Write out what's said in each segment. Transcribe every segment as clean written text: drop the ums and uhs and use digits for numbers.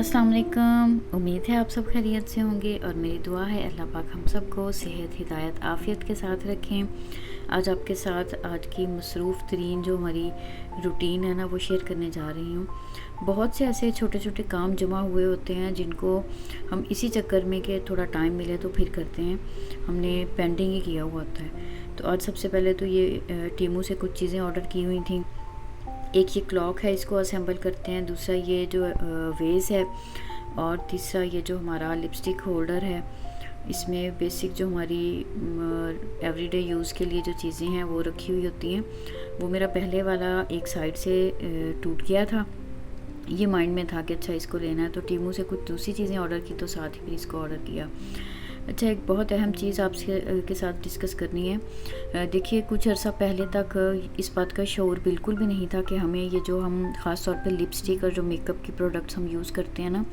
अस्सलाम वालेकुम। उम्मीद है आप सब खैरियत से होंगे और मेरी दुआ है अल्लाह पाक हम सबको सेहत हिदायत आफ़ियत के साथ रखें। आज आपके साथ आज की मसरूफ़ तरीन जो हमारी रूटीन है ना वो शेयर करने जा रही हूँ। बहुत से ऐसे छोटे छोटे काम जमा हुए होते हैं जिनको हम इसी चक्कर में कि थोड़ा टाइम मिले तो फिर करते हैं, हमने पेंडिंग ही किया हुआ होता है। तो आज सबसे पहले तो ये टीमू से कुछ चीज़ें ऑर्डर की हुई थी। एक ये क्लॉक है, इसको असेंबल करते हैं। दूसरा ये जो वेज है और तीसरा ये जो हमारा लिपस्टिक होल्डर है। इसमें बेसिक जो हमारी एवरीडे यूज़ के लिए जो चीज़ें हैं वो रखी हुई होती हैं। वो मेरा पहले वाला एक साइड से टूट गया था। ये माइंड में था कि अच्छा इसको लेना है, तो टीमू से कुछ दूसरी चीज़ें ऑर्डर की तो साथ ही फिर इसको ऑर्डर किया। अच्छा, एक बहुत अहम चीज़ आपसे के साथ डिस्कस करनी है। देखिए, कुछ अर्सा पहले तक इस बात का शऊर बिल्कुल भी नहीं था कि हमें ये जो हम ख़ास तौर पे लिपस्टिक और जो मेकअप की प्रोडक्ट्स हम यूज़ करते हैं ना,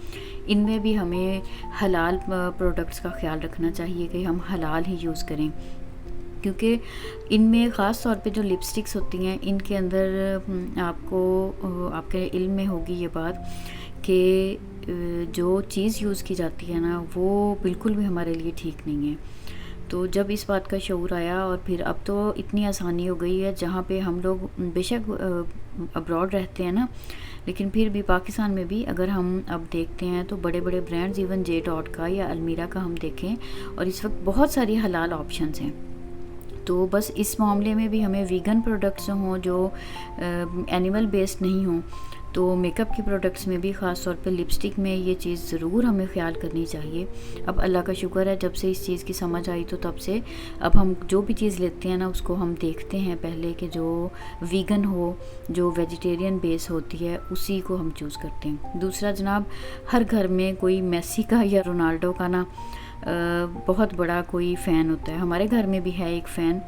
इनमें भी हमें हलाल प्रोडक्ट्स का ख़्याल रखना चाहिए कि हम हलाल ही यूज़ करें। क्योंकि इनमें ख़ास तौर पे जो लिपस्टिक्स होती हैं इनके अंदर आपको आपके इल्म में होगी ये बात कि जो चीज़ यूज़ की जाती है ना वो बिल्कुल भी हमारे लिए ठीक नहीं है। तो जब इस बात का शऊर आया और फिर अब तो इतनी आसानी हो गई है, जहाँ पे हम लोग बेशक अब्रॉड रहते हैं ना, लेकिन फिर भी पाकिस्तान में भी अगर हम अब देखते हैं तो बड़े बड़े ब्रांड्स, इवन जे डॉट का या अलमीरा का हम देखें, और इस वक्त बहुत सारी हलाल ऑप्शंस हैं। तो बस इस मामले में भी हमें वीगन प्रोडक्ट्स हों जो एनिमल बेस्ड नहीं हों। तो मेकअप की प्रोडक्ट्स में भी ख़ास तौर पे लिपस्टिक में ये चीज़ ज़रूर हमें ख्याल करनी चाहिए। अब अल्लाह का शुक्र है, जब से इस चीज़ की समझ आई तो तब से अब हम जो भी चीज़ लेते हैं ना उसको हम देखते हैं पहले कि जो वीगन हो, जो वेजिटेरियन बेस होती है उसी को हम चूज़ करते हैं। दूसरा जनाब, हर घर में कोई मेसी का या रोनाल्डो का ना बहुत बड़ा कोई फ़ैन होता है। हमारे घर में भी है एक फ़ैन,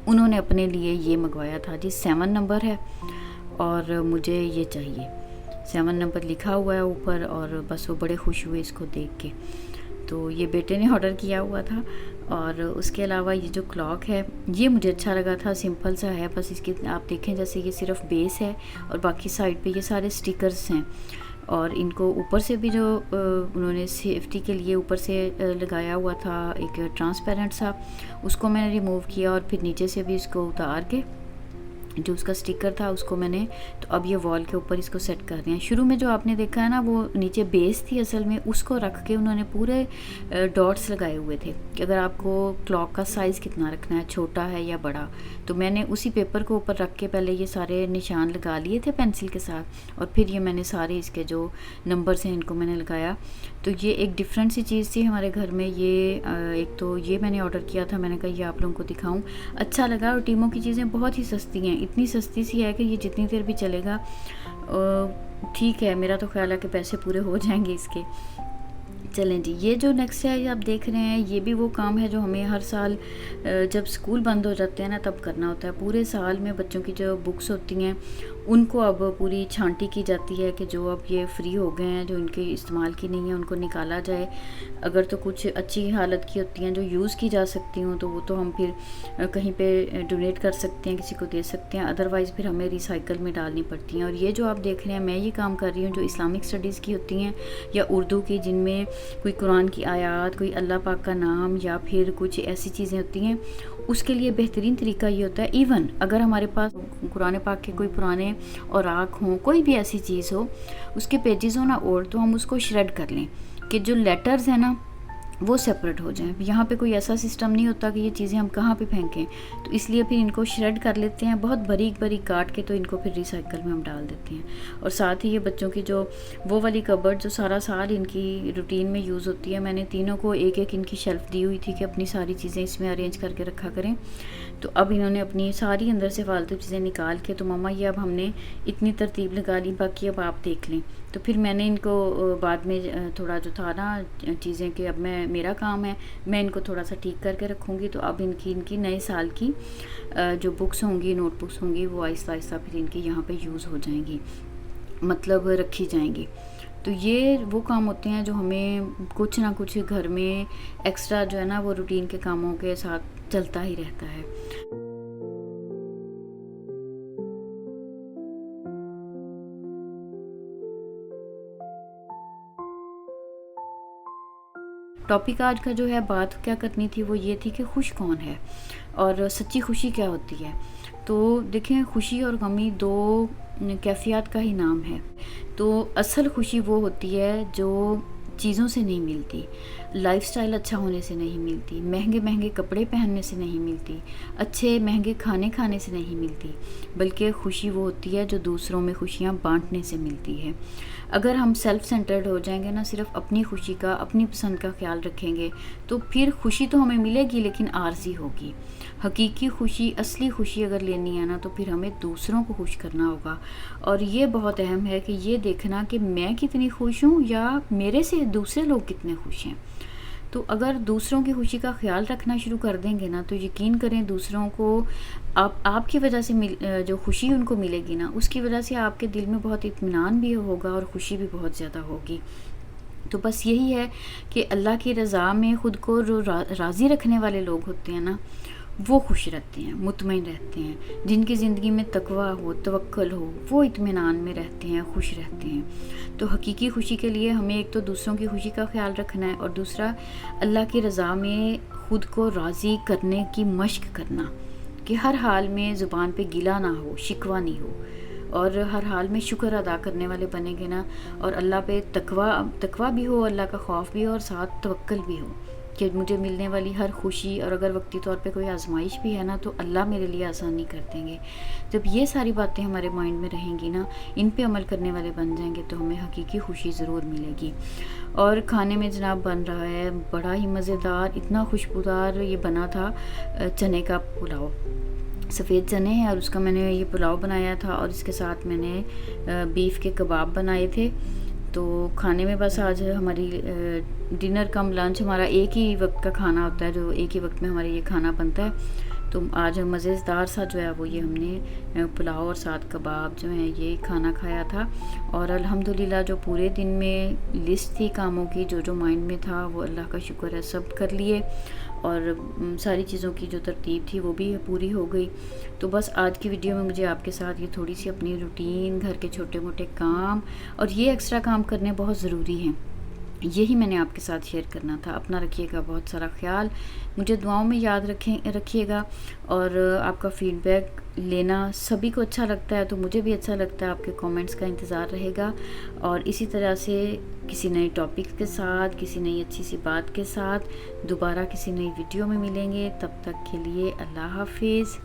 उन्होंने अपने लिए ये मंगवाया था जी, 7 नंबर है और मुझे ये चाहिए। 7 नंबर लिखा हुआ है ऊपर और बस वो बड़े खुश हुए इसको देख के। तो ये बेटे ने ऑर्डर किया हुआ था। और उसके अलावा ये जो क्लॉक है ये मुझे अच्छा लगा था, सिंपल सा है, बस इसकी आप देखें जैसे ये सिर्फ बेस है और बाकी साइड पे ये सारे स्टिकर्स हैं। और इनको ऊपर से भी जो उन्होंने सेफ्टी के लिए ऊपर से लगाया हुआ था एक ट्रांसपेरेंट सा, उसको मैंने रिमूव किया और फिर नीचे से भी इसको उतार के जो उसका स्टिकर था उसको मैंने, तो अब ये वॉल के ऊपर इसको सेट कर रहे हैं। शुरू में जो आपने देखा है ना वो नीचे बेस थी, असल में उसको रख के उन्होंने पूरे डॉट्स लगाए हुए थे कि अगर आपको क्लॉक का साइज़ कितना रखना है, छोटा है या बड़ा। तो मैंने उसी पेपर को ऊपर रख के पहले ये सारे निशान लगा लिए थे पेंसिल के साथ, और फिर ये मैंने सारे इसके जो नंबर्स हैं इनको मैंने लगाया। तो ये एक डिफरेंट सी चीज़ थी हमारे घर में। ये एक तो ये मैंने ऑर्डर किया था, मैंने कहा ये आप लोगों को दिखाऊं, अच्छा लगा। और टीमों की चीज़ें बहुत ही सस्ती हैं, इतनी सस्ती सी है कि ये जितनी देर भी चलेगा ठीक है। मेरा तो ख्याल है कि पैसे पूरे हो जाएंगे इसके। चलें जी, ये जो नेक्स्ट है ये आप देख रहे हैं, ये भी वो काम है जो हमें हर साल जब स्कूल बंद हो जाते हैं ना तब करना होता है। पूरे साल में बच्चों की जो बुक्स होती हैं उनको अब पूरी छांटी की जाती है कि जो अब ये फ्री हो गए हैं, जो इनके इस्तेमाल की नहीं है उनको निकाला जाए। अगर तो कुछ अच्छी हालत की होती हैं जो यूज़ की जा सकती हों तो वो तो हम फिर कहीं पे डोनेट कर सकते हैं, किसी को दे सकते हैं, अदरवाइज़ फिर हमें रिसाइकल में डालनी पड़ती हैं। और ये जो आप देख रहे हैं मैं ये काम कर रही हूँ जो इस्लामिक स्टडीज़ की होती हैं या उर्दू की, जिनमें कोई कुरान की आयत, कोई अल्लाह पाक का नाम या फिर कुछ ऐसी चीज़ें होती हैं, उसके लिए बेहतरीन तरीका ये होता है, इवन अगर हमारे पास कुरान पाक के कोई पुराने औराक हों, कोई भी ऐसी चीज़ हो, उसके पेजेस हो ना, और तो हम उसको श्रेड कर लें कि जो लेटर्स हैं ना वो सेपरेट हो जाएं। यहाँ पे कोई ऐसा सिस्टम नहीं होता कि ये चीज़ें हम कहाँ पे फेंकें, तो इसलिए फिर इनको श्रेड कर लेते हैं बहुत बारीक बारीक काट के, तो इनको फिर रिसाइकल में हम डाल देते हैं। और साथ ही ये बच्चों की जो वो वाली कबर्ड जो सारा साल इनकी रूटीन में यूज़ होती है, मैंने तीनों को एक एक इनकी शेल्फ़ दी हुई थी कि अपनी सारी चीज़ें इसमें अरेंज करके रखा करें। तो अब इन्होंने अपनी सारी अंदर से फालतू चीज़ें निकाल के, तो मम्मा ये अब हमने इतनी तरतीब लगा ली, बाकी अब आप देख लें। तो फिर मैंने इनको बाद में थोड़ा जो था ना चीज़ें कि अब मेरा काम है, मैं इनको थोड़ा सा ठीक करके रखूँगी। तो अब इनकी नए साल की जो बुक्स होंगी, नोटबुक्स होंगी, वो आहिस्ता आहिस्ता फिर इनकी यहाँ पे यूज़ हो जाएंगी, मतलब रखी जाएंगी। तो ये वो काम होते हैं जो हमें कुछ ना कुछ घर में एक्स्ट्रा जो है ना वो रूटीन के कामों के साथ चलता ही रहता है। टॉपिक आज का जो है बात क्या करनी थी वो ये थी कि खुश कौन है और सच्ची खुशी क्या होती है। तो देखें, खुशी और गमी दो कैफियत का ही नाम है। तो असल खुशी वो होती है जो चीज़ों से नहीं मिलती, लाइफस्टाइल अच्छा होने से नहीं मिलती, महंगे महंगे कपड़े पहनने से नहीं मिलती, अच्छे महंगे खाने खाने से नहीं मिलती, बल्कि खुशी वो होती है जो दूसरों में खुशियाँ बांटने से मिलती है। अगर हम सेल्फ सेंटर्ड हो जाएंगे ना, सिर्फ अपनी खुशी का, अपनी पसंद का ख्याल रखेंगे, तो फिर खुशी तो हमें मिलेगी लेकिन आर्जी होगी। हकीकी खुशी, असली खुशी अगर लेनी है ना, तो फिर हमें दूसरों को खुश करना होगा। और ये बहुत अहम है कि ये देखना कि मैं कितनी खुश हूँ या मेरे से दूसरे लोग कितने खुश हैं। तो अगर दूसरों की खुशी का ख्याल रखना शुरू कर देंगे ना, तो यकीन करें दूसरों को आपकी वजह से जो खुशी उनको मिलेगी ना, उसकी वजह से आपके दिल में बहुत इत्मीनान भी होगा और खुशी भी बहुत ज़्यादा होगी। तो बस यही है कि अल्लाह की रज़ा में ख़ुद को जो राज़ी रखने वाले लोग होते हैं ना, वो खुश रहते हैं, मुतमईन रहते हैं। जिनकी ज़िंदगी में तकवा हो, तवक्कुल हो, वो इत्मीनान में रहते हैं, खुश रहते हैं। तो हकीकी खुशी के लिए हमें एक तो दूसरों की खुशी का ख्याल रखना है और दूसरा अल्लाह की रज़ा में ख़ुद को राज़ी करने की मश्क करना, कि हर हाल में ज़ुबान पे गिला ना हो, शिकवा नहीं हो, और हर हाल में शुक्र अदा करने वाले बनेंगे ना, और अल्लाह पे तकवा भी हो, अल्लाह का खौफ भी हो और साथ तवक्कुल भी हो कि मुझे मिलने वाली हर खुशी, और अगर वक्ती तौर पे कोई आजमाइश भी है ना, तो अल्लाह मेरे लिए आसानी कर देंगे। जब ये सारी बातें हमारे माइंड में रहेंगी ना, इन पे अमल करने वाले बन जाएंगे, तो हमें हकीकी खुशी ज़रूर मिलेगी। और खाने में जनाब बन रहा है बड़ा ही मज़ेदार, इतना खुशबूदार ये बना था चने का पुलाव। सफ़ेद चने हैं और उसका मैंने ये पुलाव बनाया था, और इसके साथ मैंने बीफ के कबाब बनाए थे। तो खाने में बस आज हमारी डिनर कम लंच, हमारा एक ही वक्त का खाना होता है, जो एक ही वक्त में हमारे ये खाना बनता है। तो आज मज़ेदार सा जो है वो ये हमने पुलाव और साथ कबाब जो है ये खाना खाया था। और अल्हम्दुलिल्लाह जो पूरे दिन में लिस्ट थी कामों की, जो जो माइंड में था, वो अल्लाह का शुक्र है सब कर लिए, और सारी चीज़ों की जो तरतीब थी वो भी पूरी हो गई। तो बस आज की वीडियो में मुझे आपके साथ ये थोड़ी सी अपनी रूटीन, घर के छोटे मोटे काम और ये एक्स्ट्रा काम करने बहुत ज़रूरी हैं, यही मैंने आपके साथ शेयर करना था। अपना रखिएगा बहुत सारा ख्याल, मुझे दुआओं में याद रखिएगा, और आपका फ़ीडबैक लेना सभी को अच्छा लगता है, तो मुझे भी अच्छा लगता है। आपके कमेंट्स का इंतज़ार रहेगा, और इसी तरह से किसी नए टॉपिक के साथ, किसी नई अच्छी सी बात के साथ दोबारा किसी नई वीडियो में मिलेंगे। तब तक के लिए अल्लाह हाफिज़।